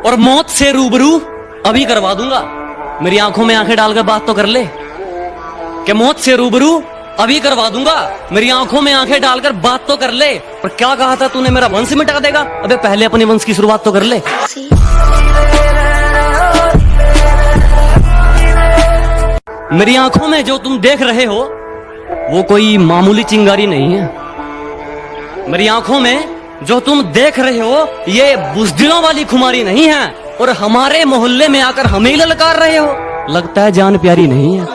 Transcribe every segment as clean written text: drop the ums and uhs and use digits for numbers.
और मौत से रूबरू अभी करवा दूंगा। मेरी आंखों में आंखें डालकर बात तो कर ले कि मौत से रूबरू अभी करवा दूंगा। मेरी आंखों में आंखें डालकर बात तो कर ले। पर क्या कहा था तूने, मेरा वंश मिटा देगा? अबे पहले अपने वंश की शुरुआत तो कर ले। मेरी आंखों में जो तुम देख रहे हो वो कोई मामूली चिंगारी नहीं है। मेरी आंखों में जो तुम देख रहे हो ये बुज़दिलों वाली खुमारी नहीं है। और हमारे मोहल्ले में आकर हमें ललकार रहे हो, लगता है जान प्यारी नहीं है।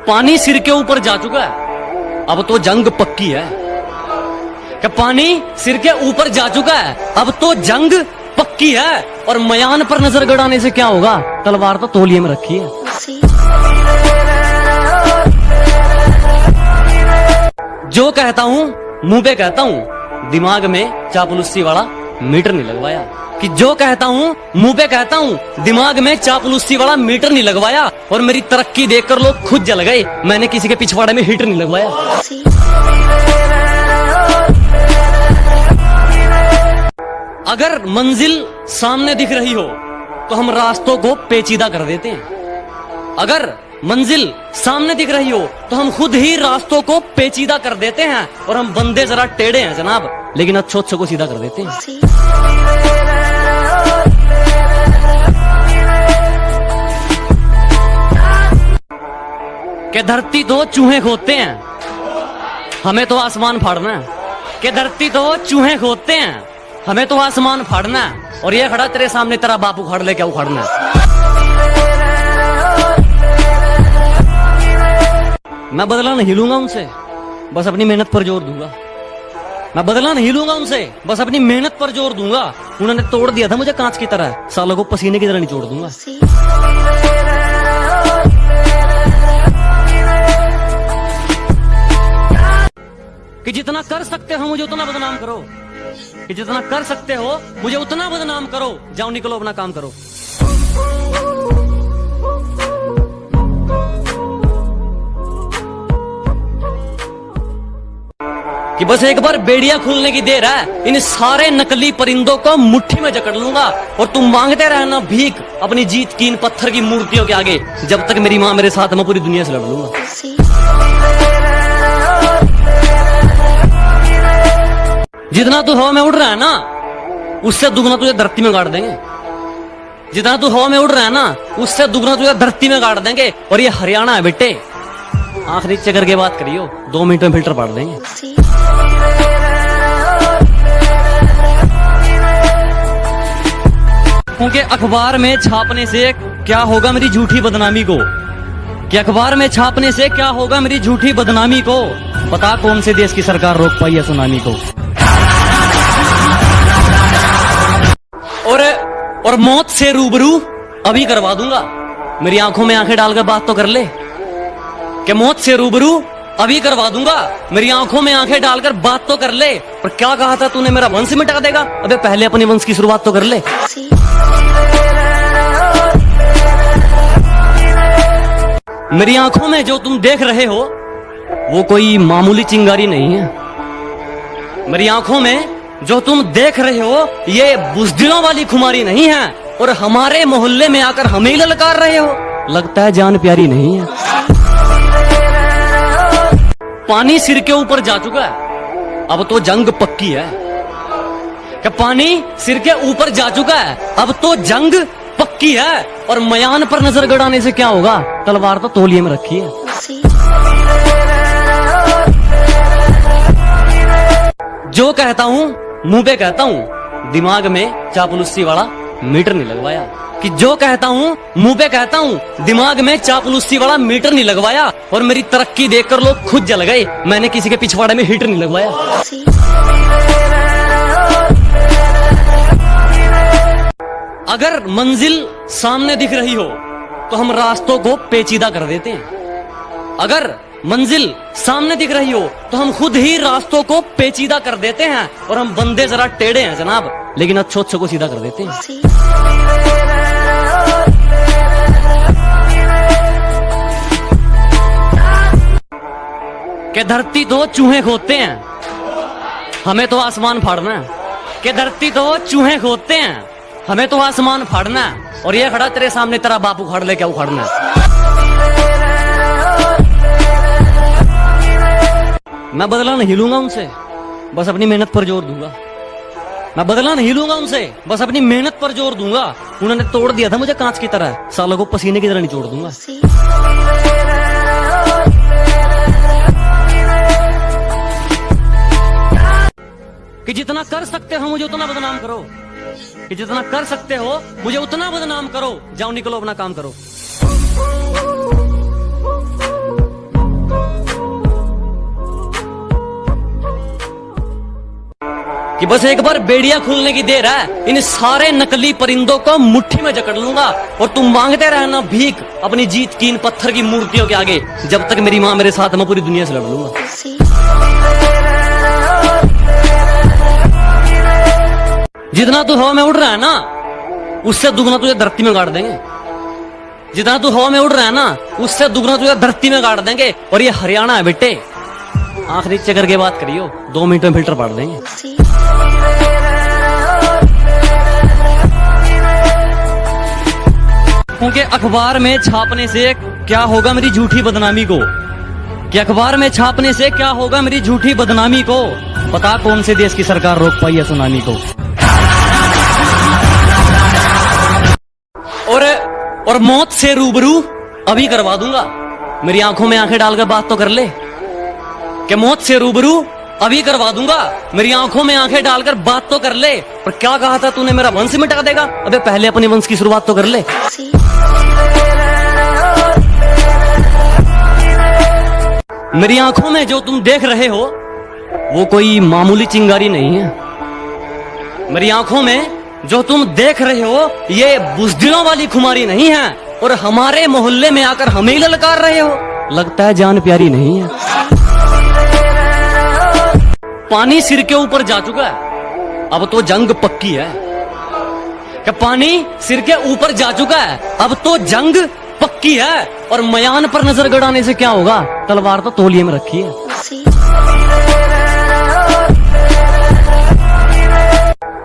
पानी सिर के ऊपर जा चुका है, अब तो जंग पक्की है। कि पानी सिर के ऊपर जा चुका है, अब तो जंग पक्की है। और मयान पर नजर गड़ाने से क्या होगा, तलवार तो तौलिए में रखी है। जो कहता हूँ मुंह पे कहता हूँ, दिमाग में चापलूसी वाला मीटर नहीं लगवाया। कि जो कहता हूँ मुंह पे कहता हूँ, दिमाग में चापलूसी वाला मीटर नहीं लगवाया। और मेरी तरक्की देखकर लोग खुद जल गए, मैंने किसी के पिछवाड़े में हीटर नहीं लगवाया। अगर मंजिल सामने दिख रही हो तो हम रास्तों को पेचीदा कर देते हैं। अगर मंजिल सामने दिख रही हो तो हम खुद ही रास्तों को पेचीदा कर देते हैं। और हम बंदे जरा टेढ़े हैं जनाब, लेकिन अच्छों को सीधा कर देते हैं। कि धरती तो चूहे खोदते हैं, हमें तो आसमान फाड़ना है। कि धरती तो चूहे खोदते हैं, हमें तो आसमान फाड़ना है। और ये खड़ा तेरे सामने, तेरा बाप उखाड़ ले, क्या उखाड़ना है? मैं बदला नहीं लूंगा उनसे, बस अपनी मेहनत पर जोर दूंगा। मैं बदला नहीं लूंगा उनसे, बस अपनी मेहनत पर जोर दूंगा। उन्होंने तोड़ दिया था मुझे कांच की तरह, सालों को पसीने की तरह नहीं छोड़ दूंगा। कि जितना कर सकते हो मुझे उतना बदनाम करो, कि जितना कर सकते हो मुझे उतना बदनाम करो। जाओ निकलो, अपना काम करो। कि बस एक बार बेड़िया खुलने की देर है, इन सारे नकली परिंदों को मुट्ठी में जकड़ लूंगा। और तुम मांगते रहना भीख अपनी जीत की इन पत्थर की मूर्तियों के आगे। जब तक मेरी माँ मेरे साथ, मैं पूरी दुनिया से लड़ लूंगा। जितना तू हवा में उड़ रहा है ना, उससे दुगना तुझे धरती में गाड़ देंगे। जितना तू हवा में उड़ रहा है ना, उससे दुगना तुझे धरती में गाड़ देंगे। और ये हरियाणा है बेटे, आंख नीचे करके बात करियो, 2 मिनट में फिल्टर पाड़ देंगे। क्योंकि अखबार में छापने से क्या होगा मेरी झूठी बदनामी को, कि अखबार में छापने से क्या होगा मेरी झूठी बदनामी को। पता कौन से देश की सरकार रोक पाई है सुनामी को। और मौत से रूबरू अभी करवा दूंगा। मेरी आंखों में आंखें डालकर बात तो कर ले कि मौत से रूबरू अभी करवा दूंगा। मेरी आंखों में आंखें डालकर बात तो कर ले। पर क्या कहा था तूने, मेरा वंश मिटा देगा? अबे पहले अपने वंश की शुरुआत तो कर ले। मेरी आंखों में जो तुम देख रहे हो वो कोई मामूली चिंगारी नहीं है। मेरी आंखों में जो तुम देख रहे हो ये बुज़दिलों वाली खुमारी नहीं है। और हमारे मोहल्ले में आकर हमें ललकार रहे हो, लगता है जान प्यारी नहीं है। पानी सिर के ऊपर जा चुका है, अब तो जंग पक्की है। कि पानी सिर के ऊपर जा चुका है, अब तो जंग पक्की है। और मयान पर नजर गड़ाने से क्या होगा, तलवार तो तौलिए में रखी है। जो कहता हूँ मुंह पे कहता हूँ, दिमाग में चापलूसी वाला मीटर नहीं लगवाया। कि जो कहता हूँ मुंह पे कहता हूँ, दिमाग में चापलूसी वाला मीटर नहीं लगवाया। और मेरी तरक्की देखकर लोग खुद जल गए, मैंने किसी के पिछवाड़े में हीटर नहीं लगवाया। अगर मंजिल सामने दिख रही हो तो हम रास्तों को पेचीदा कर देते हैं। अगर मंजिल सामने दिख रही हो तो हम खुद ही रास्तों को पेचीदा कर देते हैं। और हम बंदे जरा टेढ़े हैं जनाब, लेकिन अच्छों को सीधा कर देते हैं। कि धरती तो चूहे खोदते हैं, हमें तो आसमान फाड़ना है। कि धरती तो चूहे खोदते हैं, हमें तो आसमान फाड़ना है, और ये खड़ा तेरे सामने तेरा बाप उखाड़ ले, क्या उखाड़ना है। मैं बदला नहीं लूंगा उनसे, बस अपनी मेहनत पर जोर दूंगा। मैं बदला नहीं लूंगा उनसे, बस अपनी मेहनत पर जोर दूंगा। उन्होंने तोड़ दिया था मुझे कांच की तरह, सालों को पसीने की तरह निचोड़ दूंगा। कि जितना कर सकते हो मुझे उतना बदनाम करो, कि जितना कर सकते हो मुझे उतना बदनाम करो। जाओ निकलो अपना काम करो। कि बस एक बार बेड़िया खुलने की देर है, इन सारे नकली परिंदों को मुट्ठी में जकड़ लूंगा, और तुम मांगते रहना भीख अपनी जीत की इन पत्थर की मूर्तियों के आगे। जब तक मेरी माँ मेरे साथ, मैं पूरी दुनिया से लड़ लूंगा। जितना तू हवा में उड़ रहा है ना, उससे दुगना तुझे धरती में गाड़ देंगे। जितना तू हवा में उड़ रहा है ना, उससे दुगना तुझे धरती में गाड़ देंगे। और ये हरियाणा है बेटे, आंख नीचे करके बात करियो, 2 मिनट में फिल्टर पाड़ देंगे। क्योंकि अखबार में छापने से क्या होगा मेरी झूठी बदनामी को, कि अखबार में छापने से क्या होगा मेरी झूठी बदनामी को। पता कौन से देश की सरकार रोक पाई है सुनामी को। और मौत से रूबरू अभी करवा दूंगा, मेरी आंखों में आंखें डालकर बात तो कर ले। कि मौत से रूबरू अभी करवा दूंगा, मेरी आंखों में आंखें डालकर बात तो कर ले। पर क्या कहा था तूने, मेरा वंश मिटा देगा? अबे पहले अपने वंश की शुरुआत तो कर ले। मेरी आंखों में जो तुम देख रहे हो वो कोई मामूली चिंगारी नहीं है। मेरी आंखों में जो तुम देख रहे हो ये बुज़दिलों वाली खुमारी नहीं है, और हमारे मोहल्ले में आकर हमें ही ललकार रहे हो। लगता है जान प्यारी नहीं है। पानी सिर के ऊपर जा चुका है, अब तो जंग पक्की है। कि पानी सिर के ऊपर जा चुका है, अब तो जंग पक्की है। और मयान पर नजर गड़ाने से क्या होगा, तलवार तो तौलिए में रखी है।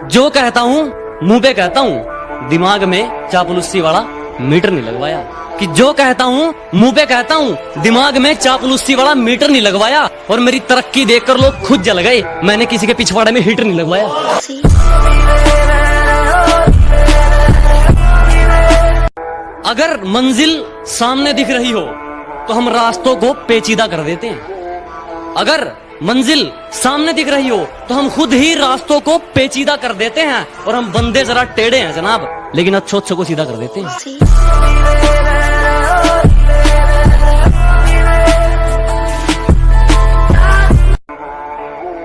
जो कहता हूँ मुंह पे कहता हूँ, दिमाग में चापलूसी वाला मीटर नहीं लगवाया। कि जो कहता हूँ मुंह पे कहता हूँ, दिमाग में चापलूसी वाला मीटर नहीं लगवाया। और मेरी तरक्की देखकर लोग खुद जल गए, मैंने किसी के पिछवाड़े में हीटर नहीं लगवाया। अगर मंजिल सामने दिख रही हो तो हम रास्तों को पेचीदा कर देते हैं। अगर मंजिल सामने दिख रही हो तो हम खुद ही रास्तों को पेचीदा कर देते हैं। और हम बंदे जरा टेढ़े हैं जनाब, लेकिन अच्छों को सीधा कर देते हैं।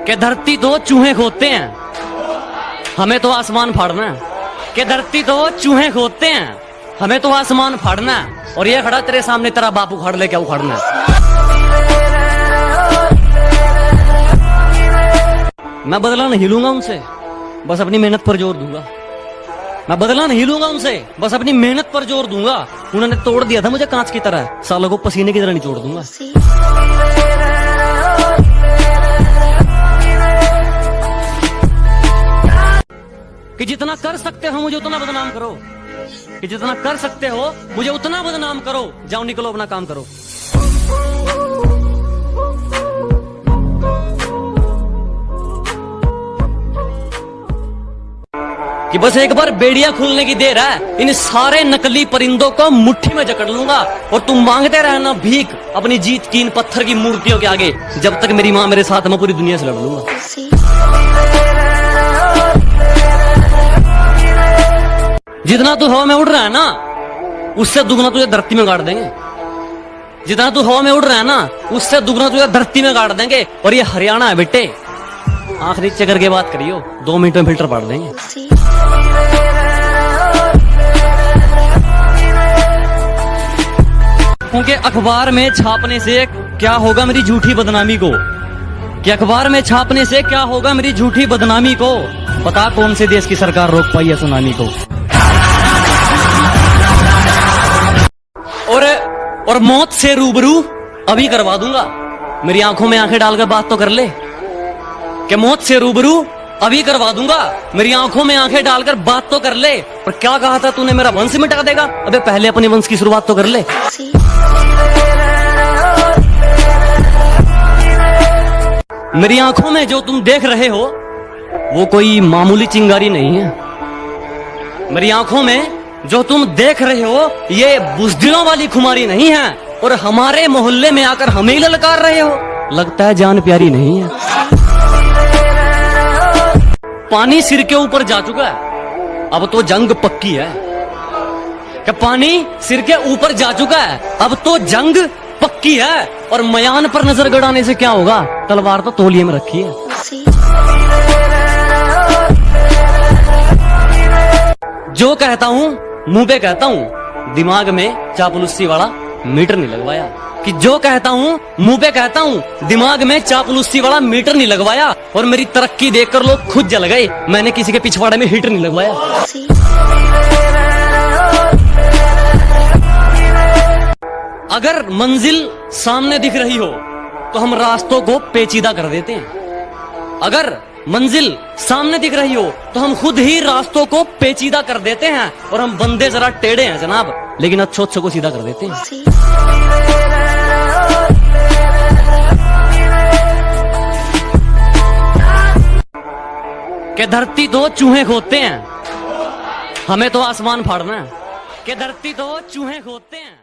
कि धरती तो चूहे खोदते हैं, हमें तो आसमान फाड़ना है। कि धरती तो चूहे खोदते हैं, हमें तो आसमान फाड़ना है। और ये खड़ा तेरे सामने तेरा बाप उखाड़ ले, क्या उखाड़ना है। मैं बदला नहीं लूंगा उनसे, बस अपनी मेहनत पर जोर दूंगा। मैं बदला नहीं लूंगा उनसे, बस अपनी मेहनत पर जोर दूंगा। उन्होंने तोड़ दिया था मुझे कांच की तरह, सालों को पसीने की तरह निचोड़ दूंगा। कि जितना कर सकते हो मुझे उतना बदनाम करो, कि जितना कर सकते हो मुझे उतना बदनाम करो। जाओ निकलो अपना काम करो। कि बस एक बार बेड़िया खुलने की देर है, इन सारे नकली परिंदों को मुट्ठी में जकड़ लूंगा, और तुम मांगते रहना भीख अपनी जीत की इन पत्थर की मूर्तियों के आगे। जब तक मेरी माँ मेरे साथ, मैं पूरी दुनिया से लड़ लूंगा। जितना तू हवा में उड़ रहा है ना, उससे दुगना तुझे धरती में गाड़ देंगे। जितना तू हवा में उड़ रहा है ना, उससे दुगना तुझे धरती में गाड़ देंगे। और ये हरियाणा है बेटे, आंख नीचे करके बात करियो, 2 मिनट में फिल्टर पाड़ देंगे। क्योंकि अखबार में छापने से क्या होगा मेरी झूठी बदनामी को, कि अखबार में छापने से क्या होगा मेरी झूठी बदनामी को। पता कौन से देश की सरकार रोक पाई है सुनामी को। और मौत से रूबरू अभी करवा दूंगा, मेरी आंखों में आंखें डालकर बात तो कर ले। कि मौत से रूबरू अभी करवा दूंगा। मेरी आंखों में आंखें डालकर बात तो कर ले। पर क्या कहा था तूने, मेरा वंश मिटा देगा? अबे पहले अपने वंश की शुरुआत तो कर ले। मेरी आंखों में जो तुम देख रहे हो वो कोई मामूली चिंगारी नहीं है। मेरी आंखों में जो तुम देख रहे हो ये बुज़दिलों वाली खुमारी नहीं है। और हमारे मोहल्ले में आकर हमें ही ललकार रहे हो, लगता है जान प्यारी नहीं है। पानी सिर के ऊपर जा चुका है, अब तो जंग पक्की है। कि पानी सिर के ऊपर जा चुका है, अब तो जंग पक्की है। और मयान पर नजर गड़ाने से क्या होगा, तलवार तो तौलिए में रखी है। जो कहता हूँ मुंह पे कहता हूँ, दिमाग में चापलूसी वाला मीटर नहीं लगवाया। कि जो कहता हूँ मुंह पे कहता हूँ, दिमाग में चापलूसी वाला मीटर नहीं लगवाया। और मेरी तरक्की देखकर लोग खुद जल गए, मैंने किसी के पिछवाड़े में हीटर नहीं लगवाया। अगर मंजिल सामने दिख रही हो तो हम रास्तों को पेचीदा कर देते हैं। अगर मंजिल सामने दिख रही हो तो हम खुद ही रास्तों को पेचीदा कर देते हैं। और हम बंदे जरा टेढ़े हैं जनाब, लेकिन अच्छों को सीधा कर देते हैं। कि धरती तो चूहे खोदते हैं, हमें तो आसमान फाड़ना है। कि धरती तो चूहे खोदते हैं।